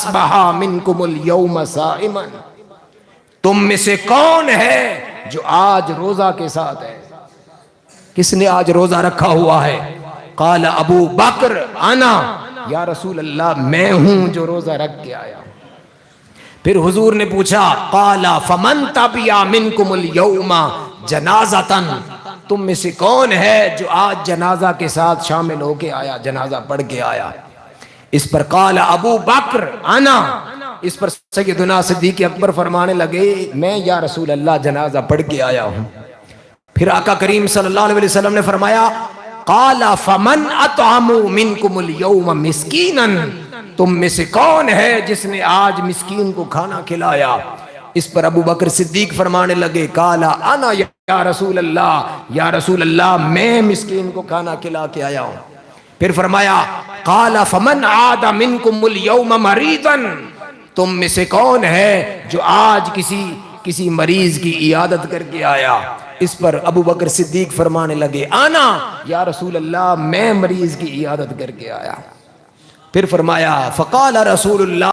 اصبح منکم اليوم صائما، تم میں سے کون ہے جو آج روزہ کے ساتھ ہے؟ کس نے آج روزہ رکھا ہوا ہے؟ قال ابو بکر انا، یا رسول اللہ میں ہوں جو روزہ رکھ کے آیا ہوں۔ پھر حضور نے پوچھا قال فمن تبع منکم اليوم جنازۃ، تم میں سے کون ہے جو آج جنازہ کے ساتھ شامل ہو کے آیا، جنازہ پڑھ کے آیا؟ اس پر قال ابو بکر انا، اس پر سیدنا صدیق اکبر فرمانے لگے میں یا رسول اللہ جنازہ پڑھ کے آیا ہوں۔ پھر آقا کریم صلی اللہ علیہ وسلم نے فرمایا قال فمن اطعم منکم اليوم مسکینا، تم میں سے کون ہے جس نے آج مسکین کو کھانا کھلایا؟ اس پر ابو بکر صدیق فرمانے لگے قال انا یا رسول اللہ، یا رسول اللہ میں مسکین کو کھانا کھلا کے آیا ہوں۔ پھر فرمایا قال فمن عاد منکم اليوم مریضا، تم میں سے کون ہے جو آج کسی مریض کی عیادت کر کے آیا؟ اس پر ابو بکر صدیق فرمانے لگے انا یا رسول اللہ میں مریض کی عیادت کر کے آیا۔ پھر فرمایا فقال رسول اللہ